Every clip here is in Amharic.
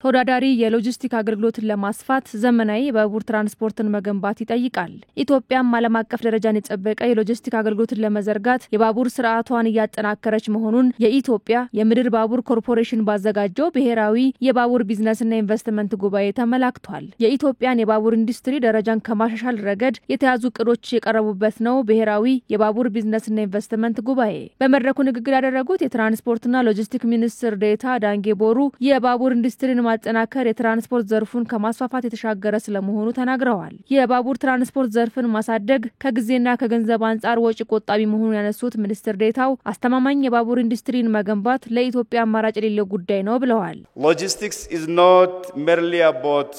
ተወዳዳሪ የሎጂስቲክ አገልግሎትን ለማስፋት ዘመናዊ የባቡር ትራንስፖርትን መገንባት ይጠይቃል። ኢትዮጵያም ዓለም አቀፍ ደረጃን የጠበቀ የሎጂስቲክ አገልግሎትን ለመዘርጋት የባቡር ስርዓቷን እያጠናከረች መሆኑን የኢትዮጵያ የምድር ባቡር ኮርፖሬሽን ባዘጋጀው ብሔራዊ የባቡር ቢዝነስና ኢንቨስትመንት ጉባኤ ተመላክቷል። የኢትዮጵያን የባቡር ኢንዱስትሪ ደረጃን ከማሻሻል ረገድ የተያዙ እቅዶች የቀረቡበት ነው ብሔራዊ የባቡር ቢዝነስና ኢንቨስትመንት ጉባኤ። በመድረኩ ንግግር ያደረጉት የትራንስፖርትና ሎጂስቲክ ሚኒስትር ዴኤታ ዳንጌ ቦሩ የባቡር ኢንዱስትሪን ማጠናከር የትራንስፖርት ዘርፉን ከማስፋፋት የተሻገረ ስለመሆኑ ተናግረዋል። የባቡር ትራንስፖርት ዘርፍን ማሳደግ ከጊዜና ከገንዘብ አንጻር ወጪ ቆጣቢ መሆኑን ያነሱት ሚኒስትር ዴኤታው አስተማማኝ የባቡር ኢንዱስትሪን መገንባት ለኢትዮጵያ አማራጭ የሌለው ጉዳይ ነው ብለዋል። Logistics is not merely about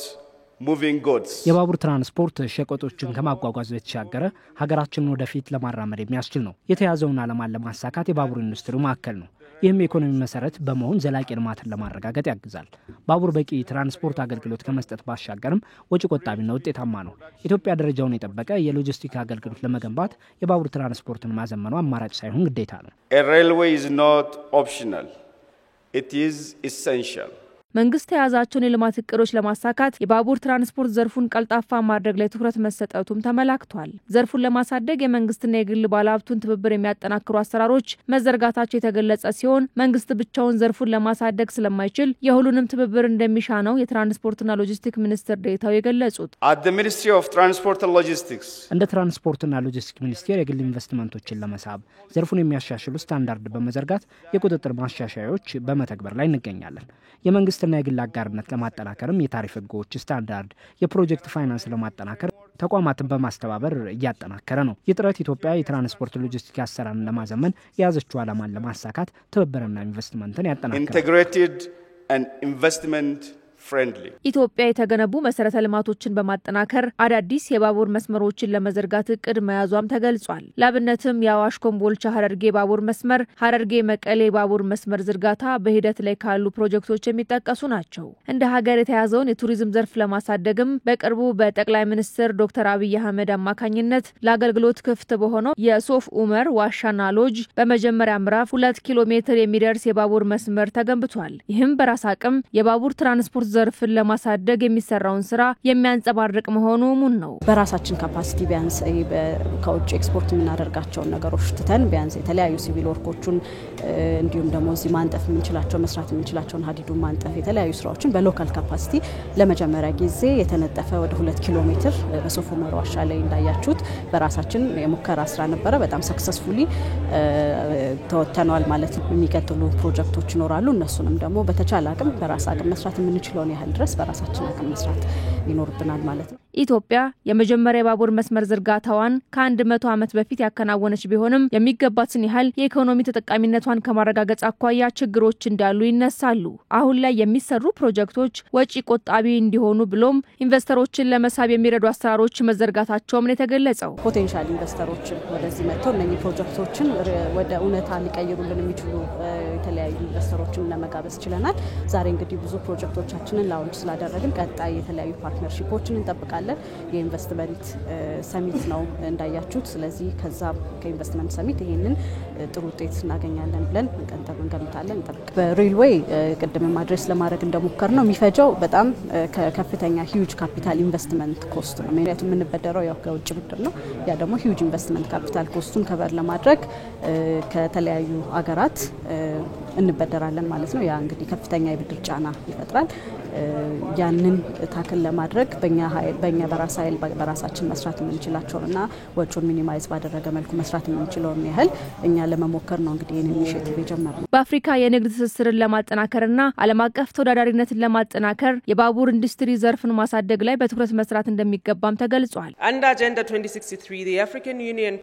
moving goods. የባቡር ትራንስፖርት ሸቀጦችን ከማጓጓዝ በተሻገረ ሀገራችንን ወደፊት ለማራመድ የሚያስችል ነው። የተያዘውን ዓላማ ለማሳካት የባቡር ኢንዱስትሪ ማዕከል ነው። ይህም የኢኮኖሚ መሰረት በመሆን ዘላቂ ልማትን ለማረጋገጥ ያግዛል። ባቡር በቂ ትራንስፖርት አገልግሎት ከመስጠት ባሻገርም ወጪ ቆጣቢና ውጤታማ ነው። ኢትዮጵያ ደረጃውን የጠበቀ የሎጂስቲክ አገልግሎት ለመገንባት የባቡር ትራንስፖርትን ማዘመኑ አማራጭ ሳይሆን ግዴታ ነው። A railway is not optional. It is essential. መንግስት የያዛቸውን የልማት እቅዶች ለማሳካት የባቡር ትራንስፖርት ዘርፉን ቀልጣፋ ማድረግ ላይ ትኩረት መሰጠቱም ተመላክቷል። ዘርፉን ለማሳደግ የመንግስትና የግል ባለሀብቱን ትብብር የሚያጠናክሩ አሰራሮች መዘርጋታቸው የተገለጸ ሲሆን መንግስት ብቻውን ዘርፉን ለማሳደግ ስለማይችል የሁሉንም ትብብር እንደሚሻ ነው የትራንስፖርትና ሎጂስቲክ ሚኒስትር ዴኤታው የገለጹት። At the Ministry of Transport and Logistics, እንደ ትራንስፖርትና ሎጂስቲክ ሚኒስቴር የግል ኢንቨስትመንቶችን ለመሳብ ዘርፉን የሚያሻሽሉ ስታንዳርድ በመዘርጋት የቁጥጥር ማሻሻያዎች በመተግበር ላይ እንገኛለን። የመንግስትና የግል አጋርነት ለማጠናከርም የታሪፍ ህጎች ስታንዳርድ የፕሮጀክት ፋይናንስ ለማጠናከር ተቋማትን በማስተባበር እያጠናከረ ነው። የጥረት ኢትዮጵያ የትራንስፖርት ሎጂስቲክ አሰራርን ለማዘመን የያዘችው ዓላማን ለማሳካት ትብብርና ኢንቨስትመንትን ያጠናክራል። integrated and investment friendly. ኢትዮጵያ የተገነቡ መሰረተ ልማቶችን በማጠናከር አዳዲስ የባቡር መስመሮችን ለመዘርጋት እቅድ መያዟም ተገልጿል። ለአብነትም የአዋሽ ኮምቦልቻ ሐረርጌ ባቡር መስመር፣ ሐረርጌ መቀሌ ባቡር መስመር ዝርጋታ በሂደት ላይ ካሉ ፕሮጀክቶች የሚጠቀሱ ናቸው። እንደ ሀገር የተያዘውን የቱሪዝም ዘርፍ ለማሳደግም በቅርቡ በጠቅላይ ሚኒስትር ዶክተር አብይ አህመድ አማካኝነት ለአገልግሎት ክፍት በሆነው የሶፍ ኡመር ዋሻና ሎጅ በመጀመሪያ ምዕራፍ 2 ኪሎ ሜትር የሚደርስ የባቡር መስመር ተገንብቷል። ይህም በራስ አቅም የባቡር ትራንስፖርት ዘርፍን ለማሳደግ የሚሰራውን ስራ የሚያንጸባርቅ መሆኑ ሙን ነው። በራሳችን ካፓሲቲ ቢያንስ ከውጭ ኤክስፖርት የምናደርጋቸውን ነገሮች ትተን ቢያንስ የተለያዩ ሲቪል ወርኮችን እንዲሁም ደግሞ እዚህ ማንጠፍ የምንችላቸው መስራት የምንችላቸውን ሀዲዱን ማንጠፍ የተለያዩ ስራዎችን በሎካል ካፓሲቲ ለመጀመሪያ ጊዜ የተነጠፈ ወደ 2 ኪሎ ሜትር በሶፍ ኡመር ዋሻ ላይ እንዳያችሁት በራሳችን የሙከራ ስራ ነበረ። በጣም ሰክሰስፉሊ ተወተናል ማለት ነው። የሚቀጥሉ ፕሮጀክቶች ይኖራሉ። እነሱንም ደግሞ በተቻለ አቅም በራስ አቅም መስራት የምንችለው ያህል ድረስ በራሳችን አቅም መስራት ይኖርብናል ማለት ነው። ኢትዮጵያ የመጀመሪያ የባቡር መስመር ዝርጋታዋን ከ100 ዓመት በፊት ያከናወነች ቢሆንም የሚገባትን ያህል የኢኮኖሚ ተጠቃሚነቷን ከማረጋገጥ አኳያ ችግሮች እንዳሉ ይነሳሉ። አሁን ላይ የሚሰሩ ፕሮጀክቶች ወጪ ቆጣቢ እንዲሆኑ ብሎም ኢንቨስተሮችን ለመሳብ የሚረዱ አሰራሮች መዘርጋታቸውም ነው የተገለጸው። ፖቴንሻል ኢንቨስተሮችን ወደዚህ መጥተው እነዚህ ፕሮጀክቶችን ወደ እውነታ ሊቀይሩልን የሚችሉ የተለያዩ ኢንቨስተሮችን ለመጋበዝ ችለናል። ዛሬ እንግዲህ ብዙ ፕሮጀክቶቻችንን ላውንች ስላደረግን ቀጣይ የተለያዩ ፓርትነርሺፖችን እንጠብቃለን። የኢንቨስትመንት ሰሚት ነው እንዳያችሁት። ስለዚህ ከዛ ከኢንቨስትመንት ሰሚት ይሄንን ጥሩ ውጤት እናገኛለን ብለን እንገምታለን። በሬልዌይ ቅድም አድሬስ ለማድረግ እንደሞከር ነው የሚፈጀው በጣም ከፍተኛ ሂዩጅ ካፒታል ኢንቨስትመንት ኮስት ነው። ምክንያቱም የምንበደረው ያው ከውጭ ብድር ነው። ያ ደግሞ ሂዩጅ ኢንቨስትመንት ካፒታል ኮስቱን ከበር ለማድረግ ከተለያዩ አገራት እንበደራለን ማለት ነው። ያ እንግዲህ ከፍተኛ የብድር ጫና ይፈጥራል። ያንን ታክል ለማድረግ በእኛ በራስ ኃይል በራሳችን መስራት የምንችላቸውና ወጪውን ሚኒማይዝ ባደረገ መልኩ መስራት የምንችለውን ያህል እኛ ለመሞከር ነው እንግዲህ ይህን ኢኒሼቲቭ የጀመርነው። በአፍሪካ የንግድ ትስስርን ለማጠናከርና ዓለም አቀፍ ተወዳዳሪነትን ለማጠናከር የባቡር ኢንዱስትሪ ዘርፍን ማሳደግ ላይ በትኩረት መስራት እንደሚገባም ተገልጿል።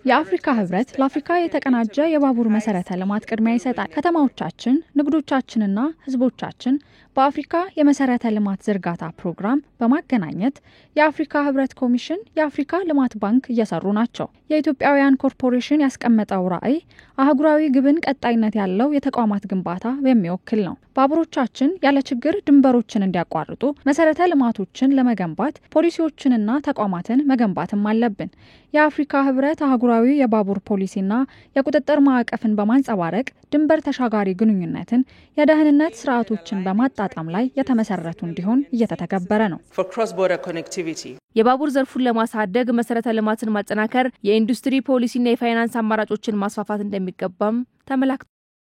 የአፍሪካ ህብረት ለአፍሪካ የተቀናጀ የባቡር መሰረተ ልማት ቅድሚያ ይሰጣል። ከተማዎቻችን፣ ንግዶቻችንና ህዝቦቻችን በአፍሪካ የመሰረተ ልማት ዝርጋታ ፕሮግራም በማገናኘት የአፍሪካ ህብረት ኮሚሽን፣ የአፍሪካ ልማት ባንክ እየሰሩ ናቸው። የኢትዮጵያውያን ኮርፖሬሽን ያስቀመጠው ራዕይ አህጉራዊ ግብን ቀጣይነት ያለው የተቋማት ግንባታ የሚወክል ነው። ባቡሮቻችን ያለ ችግር ድንበሮችን እንዲያቋርጡ መሰረተ ልማቶችን ለመገንባት ፖሊሲዎችንና ተቋማትን መገንባትም አለብን። የአፍሪካ ህብረት አህጉራዊ የባቡር ፖሊሲና የቁጥጥር ማዕቀፍን በማንጸባረቅ ድንበር ተሻጋሪ ግንኙነትን፣ የደህንነት ስርዓቶችን በማጣ በመጣጣም ላይ የተመሰረቱ እንዲሆን እየተተገበረ ነው። የባቡር ዘርፉን ለማሳደግ መሰረተ ልማትን ማጠናከር፣ የኢንዱስትሪ ፖሊሲና የፋይናንስ አማራጮችን ማስፋፋት እንደሚገባም ተመላክቷል።